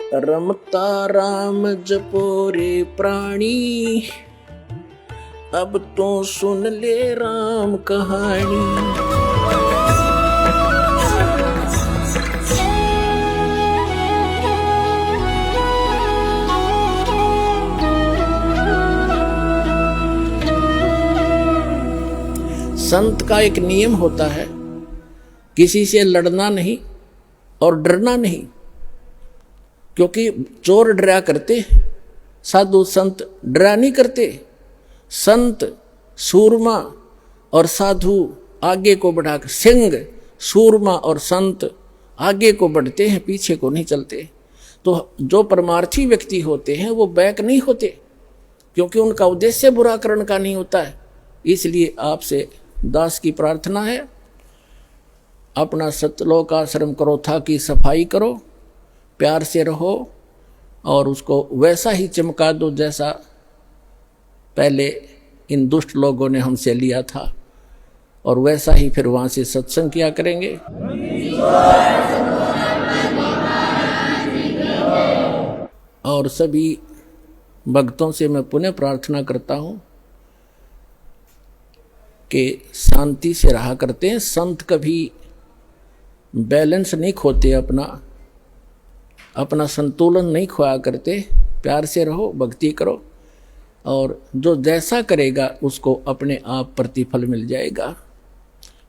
रमता राम जपो रे प्राणी, अब तो सुन ले राम कहानी। संत का एक नियम होता है, किसी से लड़ना नहीं और डरना नहीं, क्योंकि चोर डरा करते, साधु संत डरा नहीं करते। संत सूरमा और साधु आगे को बढ़ाकर, सिंह सूरमा और संत आगे को बढ़ते हैं, पीछे को नहीं चलते। तो जो परमार्थी व्यक्ति होते हैं वो बैक नहीं होते, क्योंकि उनका उद्देश्य बुरा करण का नहीं होता है। इसलिए आपसे दास की प्रार्थना है, अपना सतलोक आश्रम करोथा की सफाई करो, प्यार से रहो और उसको वैसा ही चमका दो जैसा पहले इन दुष्ट लोगों ने हमसे लिया था, और वैसा ही फिर वहाँ से सत्संग किया करेंगे। और सभी भक्तों से मैं पुनः प्रार्थना करता हूँ कि शांति से रहा करते हैं। संत कभी बैलेंस नहीं खोते, अपना संतुलन नहीं खोया करते। प्यार से रहो, भक्ति करो, और जो जैसा करेगा उसको अपने आप प्रतिफल मिल जाएगा।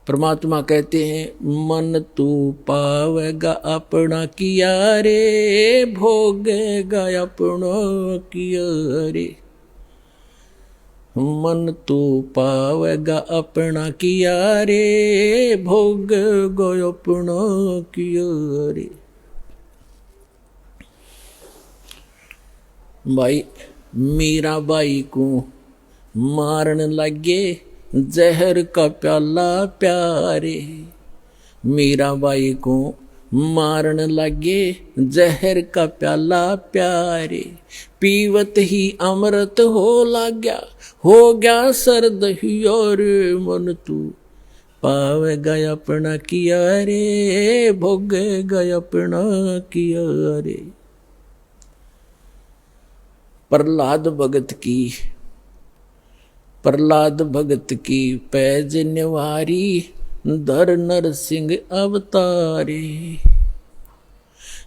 परमात्मा कहते हैं, मन तू पावेगा अपना किया रे, भोगेगा अपना किया रे। मन तू पावेगा अपना किया रे, भोगेगा अपना किया रे। भाई मीराबाई को मारन लगे जहर का प्याला प्यारे, मीराबाई को मारन लगे जहर का प्याला प्यारे। पीवत ही अमृत हो गया सर्द ही, और मन तू पावेगा अपना किया रे, भोगेगा अपना किया रे। प्रहलाद भगत की पैज निवारी, धर नरसिंह अवतारे।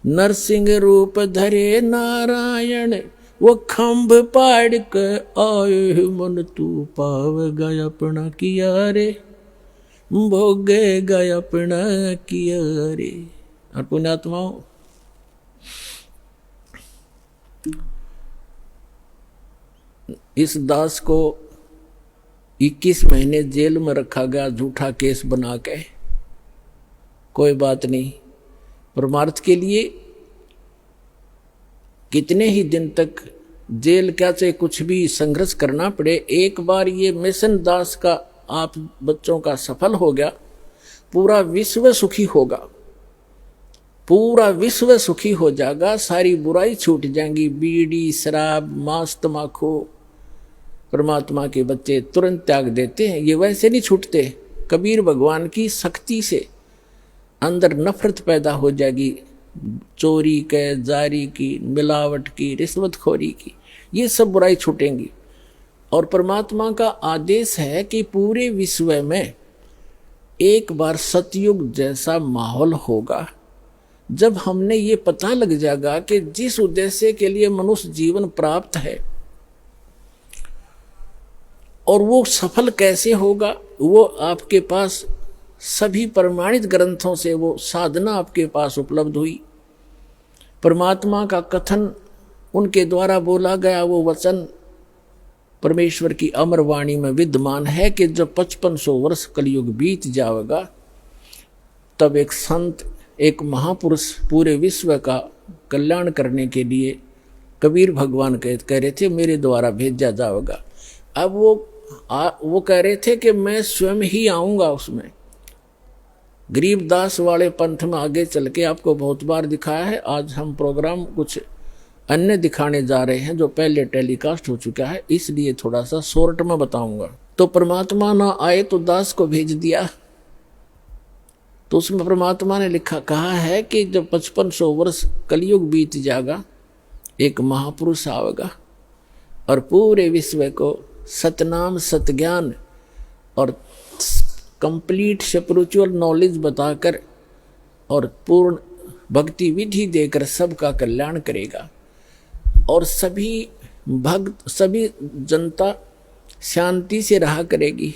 नरसिंह रूप धरे नारायण, वो खंभ पाड़ के आए। मन तू पावेगा अपना किया रे, भोगेगा अपना किया रे। और पुण्यात्माओं, इस दास को 21 महीने जेल में रखा गया, झूठा केस बना के। कोई बात नहीं, परमार्थ के लिए कितने ही दिन तक जेल क्या चाहे कुछ भी संघर्ष करना पड़े, एक बार ये मिशन दास का आप बच्चों का सफल हो गया, पूरा विश्व सुखी होगा, पूरा विश्व सुखी हो जाएगा। सारी बुराई छूट जाएंगी, बीड़ी शराब मांस तम्बाकू परमात्मा के बच्चे तुरंत त्याग देते हैं, ये वैसे नहीं छूटते। कबीर भगवान की शक्ति से अंदर नफरत पैदा हो जाएगी, चोरी के, जारी की, मिलावट की, रिश्वतखोरी की, ये सब बुराई छूटेंगी। और परमात्मा का आदेश है कि पूरे विश्व में एक बार सतयुग जैसा माहौल होगा, जब हमने ये पता लग जाएगा कि जिस उद्देश्य के लिए मनुष्य जीवन प्राप्त है और वो सफल कैसे होगा, वो आपके पास सभी प्रमाणित ग्रंथों से वो साधना आपके पास उपलब्ध हुई। परमात्मा का कथन उनके द्वारा बोला गया वो वचन परमेश्वर की अमर वाणी में विद्यमान है कि जब 5500 वर्ष कलयुग बीत जाएगा, तब एक संत, एक महापुरुष पूरे विश्व का कल्याण करने के लिए कबीर भगवान कह रहे थे मेरे द्वारा भेजा जाएगा। अब वो कह रहे थे कि मैं स्वयं ही आऊँगा उसमें। गरीबदास वाले पंथ में आगे चल के आपको बहुत बार दिखाया है। आज हम प्रोग्राम कुछ अन्य दिखाने जा रहे हैं जो पहले टेलीकास्ट हो चुका है, इसलिए थोड़ा सा शॉर्ट में बताऊंगा। तो परमात्मा ना आए तो दास को भेज दिया, तो उसमें परमात्मा ने कहा है कि जब 5500 वर्ष कलयुग बीत जाएगा, एक महापुरुष आवेगा और पूरे विश्व को सतनाम सतज्ञान और कंप्लीट स्पिरिचुअल नॉलेज बताकर और पूर्ण भक्ति विधि देकर सबका कल्याण करेगा। और सभी भक्त, सभी जनता शांति से रहा करेगी,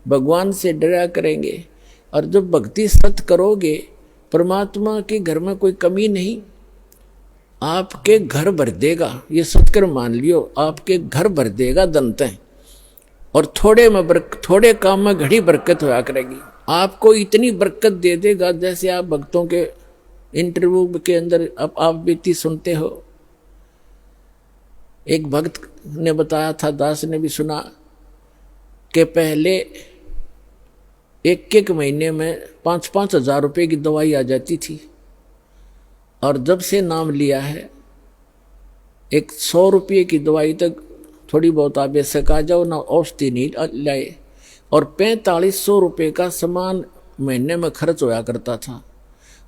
भगवान से डरा करेंगे। और जब भक्ति सत करोगे, परमात्मा के घर में कोई कमी नहीं, आपके घर भर देगा। ये सत्कर्म मान लियो, आपके घर भर देगा दंतें। और थोड़े काम में घड़ी बरकत हुआ करेगी। आपको इतनी बरकत दे देगा जैसे आप भक्तों के इंटरव्यू के अंदर अब आप बीती सुनते हो। एक भक्त ने बताया था, दास ने भी सुना, कि पहले एक महीने में 5-5 हज़ार रुपये की दवाई आ जाती थी, और जब से नाम लिया है 100 रुपये की दवाई तक थोड़ी बहुत आवश्यक आ जाओ ना, औषधि नहीं लाए। और 4500 रुपये का सामान महीने में खर्च होया करता था,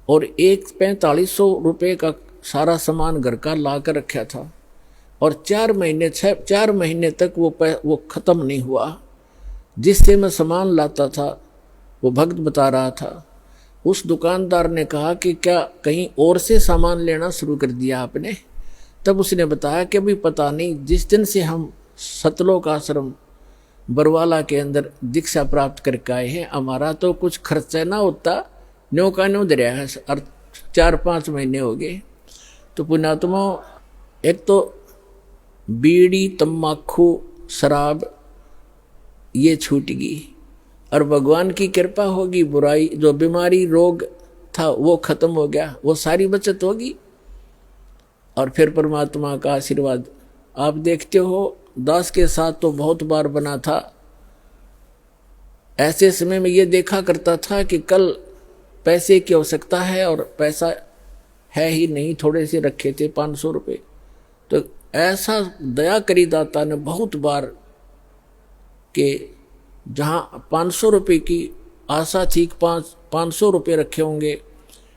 और 4500 रुपये का सारा सामान घर का ला कर रखा था। और 4 महीने तक वो ख़त्म नहीं हुआ। जिससे मैं सामान लाता था, वो भक्त बता रहा था, उस दुकानदार ने कहा कि क्या कहीं और से सामान लेना शुरू कर दिया आपने? तब उसने बताया कि अभी पता नहीं, जिस दिन से हम सतलोक आश्रम बरवाला के अंदर दीक्षा प्राप्त करके आए हैं, हमारा तो कुछ खर्चा ना होता, न्यों का न्यों दरिया है। और 4-5 महीने हो गए। तो पुण्यात्मा, एक तो बीड़ी, तम्बाकू, शराब ये छूट गई, और भगवान की कृपा होगी, बुराई जो बीमारी रोग था वो खत्म हो गया, वो सारी बचत होगी। और फिर परमात्मा का आशीर्वाद आप देखते हो। दास के साथ तो बहुत बार बना था। ऐसे समय में ये देखा करता था कि कल पैसे की आवश्यकता है और पैसा है ही नहीं, थोड़े से रखे थे 500 रुपये। तो ऐसा दया करी दाता ने बहुत बार कि जहाँ 500 रुपये की आशा थी, 500 रुपये रखे होंगे,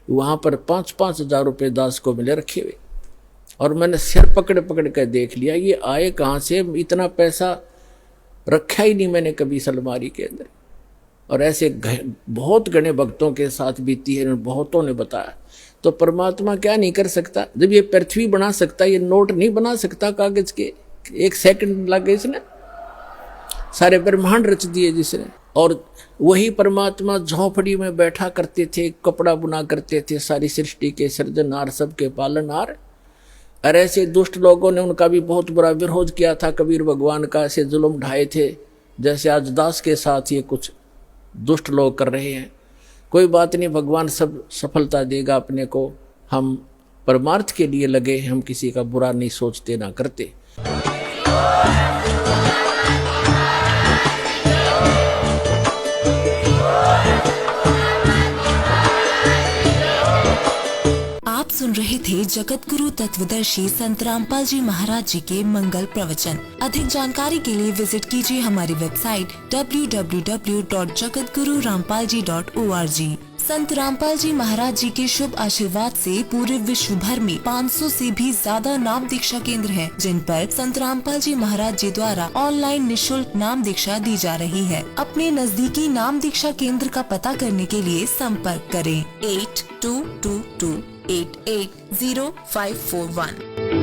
वहाँ पर 5-5 हज़ार रुपये दास को मिले रखे हुए। और मैंने सिर पकड़ कर देख लिया, ये आए कहाँ से, इतना पैसा रखा ही नहीं मैंने कभी इस अलमारी के अंदर। और ऐसे बहुत घने भक्तों के साथ बीती है, बहुतों ने बताया। तो परमात्मा क्या नहीं कर सकता? जब ये पृथ्वी बना सकता, ये नोट नहीं बना सकता कागज के? 1 सेकंड लगे इसने, सारे ब्रह्मांड रच दिए जिसने। और वही परमात्मा झोंपड़ी में बैठा करते थे, कपड़ा बुना करते थे, सारी सृष्टि के सृजनहार, सबके पालनहार। और ऐसे दुष्ट लोगों ने उनका भी बहुत बुरा विरोध किया था, कबीर भगवान का ऐसे जुल्म ढाए थे जैसे आज दास के साथ ये कुछ दुष्ट लोग कर रहे हैं। कोई बात नहीं, भगवान सब सफलता देगा अपने को। हम परमार्थ के लिए लगे, हम किसी का बुरा नहीं सोचते ना करते। सुन रहे थे जगत गुरु तत्वदर्शी संत रामपाल जी महाराज जी के मंगल प्रवचन। अधिक जानकारी के लिए विजिट कीजिए हमारी वेबसाइट www.jagatgururampalji.org। संत रामपाल जी महाराज जी के शुभ आशीर्वाद से पूरे विश्व भर में 500 से भी ज्यादा नाम दीक्षा केंद्र हैं, जिन पर संत रामपाल जी महाराज जी द्वारा ऑनलाइन निशुल्क नाम दीक्षा दी जा रही है। अपने नजदीकी नाम दीक्षा केंद्र का पता करने के लिए संपर्क करें 8222880541।